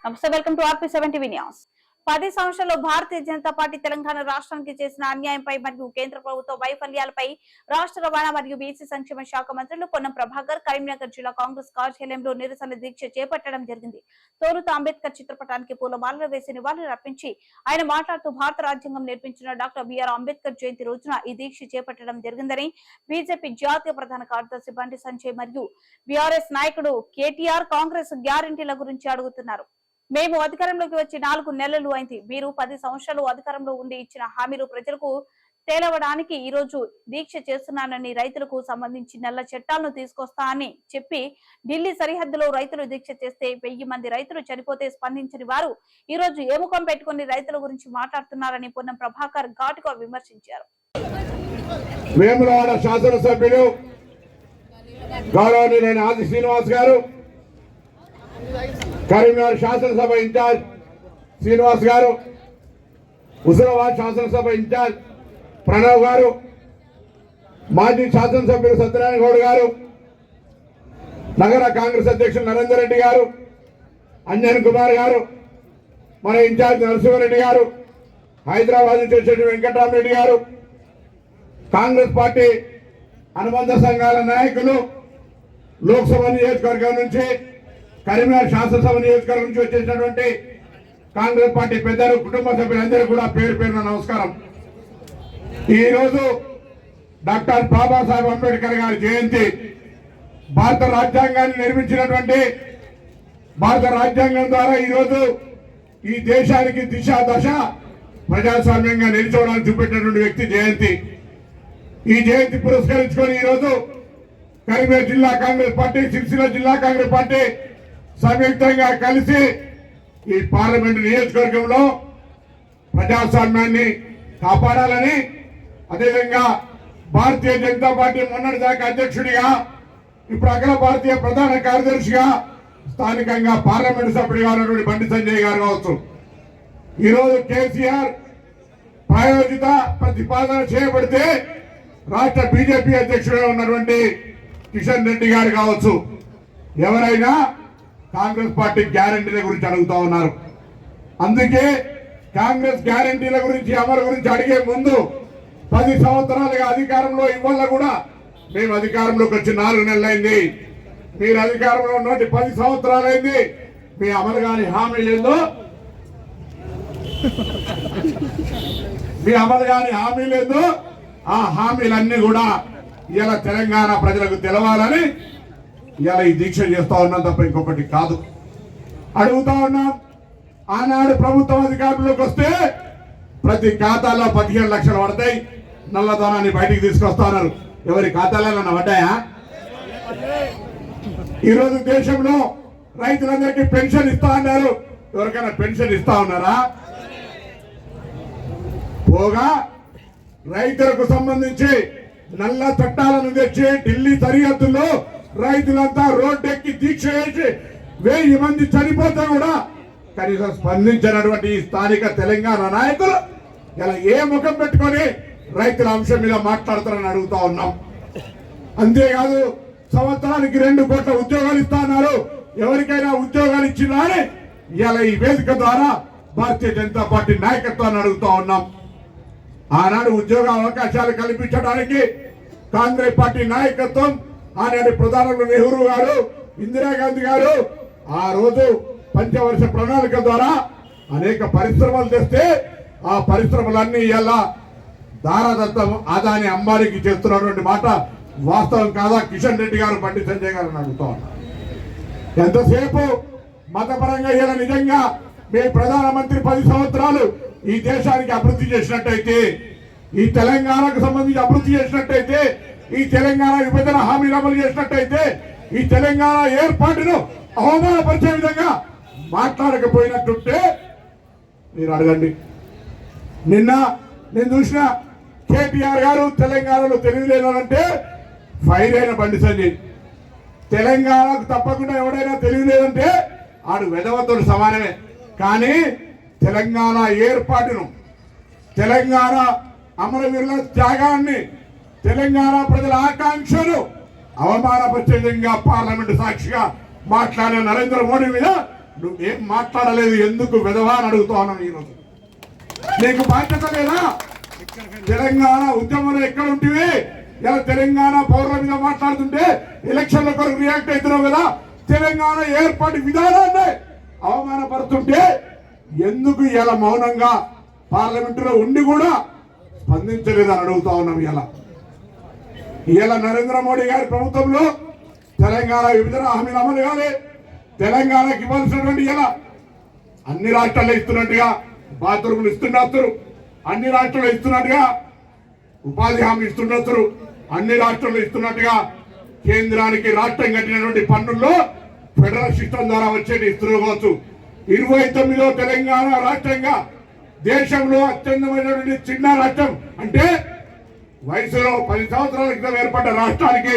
నమస్తే, welcome to RP7 TV news. 10 సంవత్సరాల్లో Bharatiya Janata party Telangana రాష్ట్రానికి చేసిన అన్యాయంపై మరియు కేంద్ర ప్రభుత్వ వైఫల్యాలపై రాష్ట్ర రవాణా మరియు బీసీ సంక్షేమ శాఖ మంత్రులు పొన్నం ప్రభాకర్ కరీంనగర్ జిల్లా కాంగ్రెస్ కార్యాలయంలో నిరసన దీక్ష చేపట్టడం జరిగింది. తోరుత అంబేద్కర్ చిత్రపటానికి పూలమాలలు వేసి నివాళులు అర్పించి ఆయన మాట్లాడుతూ భారత రాజ్యాంగం నేర్పించిన డాక్టర్ బిఆర్ అంబేద్కర్ జయంతి రోజున ఈ దీక్ష చేపట్టడం జరిగిందని బీజేపీ జాతీయ ప్రధాన కార్యదర్శి బండి సంజయ్ మరియు బీఆర్ఎస్ నాయకుడు కేటీఆర్ కాంగ్రెస్ గ్యారంటీల గురించి అడుగుతున్నారు. మేము అధికారంలోకి వచ్చి 4 నెలలు అయింది. మీరు 10 సంవత్సరాలు అధికారంలో ఉండి ఇచ్చిన హామీలు ప్రజలకు తేలవడానికి ఈ రోజు దీక్ష చేస్తున్నానని, రైతులకు సంబంధించి నల్ల చట్టాలను తీసుకొస్తా అని చెప్పి ఢిల్లీ సరిహద్దులో రైతులు దీక్ష చేస్తే 1000 మంది రైతులు చనిపోతే స్పందించని వారు ఈ రోజు ఏ ముఖం పెట్టుకుని రైతుల గురించి మాట్లాడుతున్నారని పొన్నం ప్రభాకర్ ఘాటుగా విమర్శించారు. వేములవాడ శాసనసభ్యులు గౌరవనీయులైన ఆది శ్రీనివాస్ గారు, కరీంనగర్ శాసనసభ ఇన్ఛార్జ్ శ్రీనివాస్ గారు, హుజరాబాద్ శాసనసభ ఇన్ఛార్జ్ ప్రణవ్ గారు, మాజీ శాసనసభ్యులు సత్యనారాయణ గౌడ్ గారు, నగర కాంగ్రెస్ అధ్యక్షులు నరేందర్ రెడ్డి గారు, అంజన్ కుమార్ గారు, మన ఇన్ఛార్జ్ నరసింహారెడ్డి గారు, హైదరాబాద్ నుంచి వచ్చేటి వెంకటరామరెడ్డి గారు, కాంగ్రెస్ పార్టీ అనుబంధ సంఘాల నాయకులు, లోక్సభ నియోజకవర్గం నుంచి, కరీంనగర్ శాసనసభ నియోజకవర్గం నుంచి వచ్చేసినటువంటి కాంగ్రెస్ పార్టీ పెద్దలు, కుటుంబ సభ్యులందరూ కూడా పేరు పేరున నమస్కారం. ఈరోజు డాక్టర్ బాబాసాహెబ్ అంబేద్కర్ గారి జయంతి. భారత రాజ్యాంగాన్ని నిర్మించినటువంటి, భారత రాజ్యాంగం ద్వారా ఈరోజు ఈ దేశానికి దిశ దశ ప్రజాస్వామ్యంగా నిలిచోవడానికి చూపెట్టినటువంటి వ్యక్తి జయంతి. ఈ జయంతి పురస్కరించుకొని ఈరోజు కరీంనగర్ జిల్లా కాంగ్రెస్ పార్టీ, సిరిసిల్ల జిల్లా కాంగ్రెస్ పార్టీ సంయుక్తంగా కలిసి ఈ పార్లమెంటు నియోజకవర్గంలో ప్రజాస్వామ్యాన్ని కాపాడాలని, అదేవిధంగా భారతీయ జనతా పార్టీ మొన్నటిదాకా అధ్యక్షుడిగా, ఇప్పుడు అఖిల భారతీయ ప్రధాన కార్యదర్శిగా, స్థానికంగా పార్లమెంటు సభ్యుడిగా ఉన్నటువంటి బండి సంజయ్ గారు కావచ్చు, ఈరోజు కేసీఆర్ ప్రాయోజిత ప్రతిపాదన చేయబడితే రాష్ట్ర బీజేపీ అధ్యక్షుడిగా ఉన్నటువంటి కిషన్ రెడ్డి గారు కావచ్చు, ఎవరైనా కాంగ్రెస్ పార్టీ గ్యారంటీల గురించి అడుగుతా ఉన్నారు. అందుకే కాంగ్రెస్ గ్యారంటీల గురించి, అమలు గురించి అడిగే ముందు 10 సంవత్సరాలుగా అధికారంలో ఇవ్వాల కూడా, మేము అధికారంలోకి వచ్చి 4 నెలలైంది, మీరు అధికారంలో ఉన్నట్టు 10 సంవత్సరాలైంది, మీ అమలు కాని హామీలేందో, మీ అమలు కాని హామీలేందో ఆ హామీలన్నీ కూడా ఇలా తెలంగాణ ప్రజలకు తెలవాలని ఇలా ఈ దీక్ష చేస్తా ఉన్నాం తప్ప ఇంకొకటి కాదు. అడుగుతా ఉన్నాం, ఆనాడు ప్రభుత్వం అధికారంలోకి వస్తే ప్రతి ఖాతాలో 15 లక్షలు పడతాయి, నల్లధనాన్ని బయటికి తీసుకొస్తా ఉన్నారు. ఎవరి ఖాతాలో పడ్డాయా? ఈరోజు దేశంలో రైతులందరికీ పెన్షన్ ఇస్తా అన్నారు. ఎవరికైనా పెన్షన్ ఇస్తా ఉన్నారా? పోగా రైతులకు సంబంధించి నల్ల చట్టాలను తెచ్చి ఢిల్లీ సరిహద్దుల్లో రైతులంతా రోడ్డెక్కి దీక్ష చేసి 1000 మంది చనిపోతే కూడా కనీసం స్పందించినటువంటి ఈ స్థానిక తెలంగాణ నాయకులు ఇలా ఏ ముఖం పెట్టుకొని రైతుల అంశం మీద మాట్లాడతారని అడుగుతా ఉన్నాం. అంతేకాదు, సంవత్సరానికి 2 కోట్ల ఉద్యోగాలు ఇస్తా అన్నారు. ఎవరికైనా ఉద్యోగాలు ఇచ్చినా అని ఇలా ఈ వేదిక ద్వారా భారతీయ జనతా పార్టీ నాయకత్వాన్ని అడుగుతా ఉన్నాం. ఆనాడు ఉద్యోగ అవకాశాలు కల్పించడానికి కాంగ్రెస్ పార్టీ నాయకత్వం, ఆనాడు ప్రధానమంత్రి నెహ్రూ గారు, ఇందిరాగాంధీ గారు ఆ రోజు పంచవర్ష ప్రణాళిక ద్వారా అనేక పరిశ్రమలు తెస్తే ఆ పరిశ్రమలన్నీ ఇలా దారాదత్తం అదాని అంబానీకి చేస్తున్నటువంటి మాట వాస్తవం కాదా? కిషన్ రెడ్డి గారు, బండి సంజయ్ గారు అడుగుతా ఉన్నారు. ఎంతసేపు మతపరంగా ఇలా నిజంగా మీ ప్రధానమంత్రి 10 సంవత్సరాలు ఈ దేశానికి అభివృద్ధి చేసినట్టయితే, ఈ తెలంగాణకు సంబంధించి అభివృద్ధి చేసినట్టయితే, ఈ తెలంగాణ విభజన హామీలు అమలు చేసినట్టయితే, ఈ తెలంగాణ ఏర్పాటును అవమానపరిచే విధంగా మాట్లాడకపోయినట్టుంటే మీరు అడగండి. నిన్న నేను చూసిన కేటీఆర్ గారు తెలంగాణలో తెలియలేదంటే ఫైర్ అయిన బండి సంజయ్. తెలంగాణకు తప్పకుండా ఎవడైనా తెలియలేదంటే ఆడు వెధవతో సమానమే. కానీ తెలంగాణ ఏర్పాటును, తెలంగాణ అమరవీరుల త్యాగాన్ని, తెలంగాణ ప్రజల ఆకాంక్షలు అవమానపరిచే విధంగా పార్లమెంటు సాక్షిగా మాట్లాడే నరేంద్ర మోడీ మీద నువ్వేం మాట్లాడలేదు, ఎందుకు విధవా అని అడుగుతా ఉన్నాను ఈరోజు. నీకు బాధ్యత లేదా? తెలంగాణ ఉద్యమంలో ఎక్కడ ఉంటివి? ఇలా తెలంగాణ పౌరుల మీద మాట్లాడుతుంటే ఎలక్షన్ల కొరకు రియాక్ట్ అవుతున్నావు కదా. తెలంగాణ ఏర్పాటు విధానాన్ని అవమానపడుతుంటే ఎందుకు ఇలా మౌనంగా పార్లమెంటులో ఉండి కూడా స్పందించలేదని అడుగుతా ఉన్నాం. ఇలా నరేంద్ర మోడీ గారి ప్రభుత్వంలో తెలంగాణ విభజన హామీలు అమలు కాలే. తెలంగాణకి ఇవ్వాల్సినటువంటి ఇలా అన్ని రాష్ట్రాల్లో ఇస్తున్నట్టుగా బాత్రూములు ఇస్తున్నారు, అన్ని రాష్ట్రాల్లో ఇస్తున్నట్టుగా ఉపాధి హామీ ఇస్తున్నారు, అన్ని రాష్ట్రాల్లో ఇస్తున్నట్టుగా కేంద్రానికి రాష్ట్రం కట్టినటువంటి పన్నుల్లో ఫెడరల్ సిస్టమ్ ద్వారా వచ్చేది ఇస్తున్నారు. 29వ తెలంగాణ రాష్ట్రంగా దేశంలో అత్యంతమైనటువంటి చిన్న రాష్ట్రం అంటే వయసులో 10 సంవత్సరాల క్రితం ఏర్పడ్డ రాష్ట్రానికి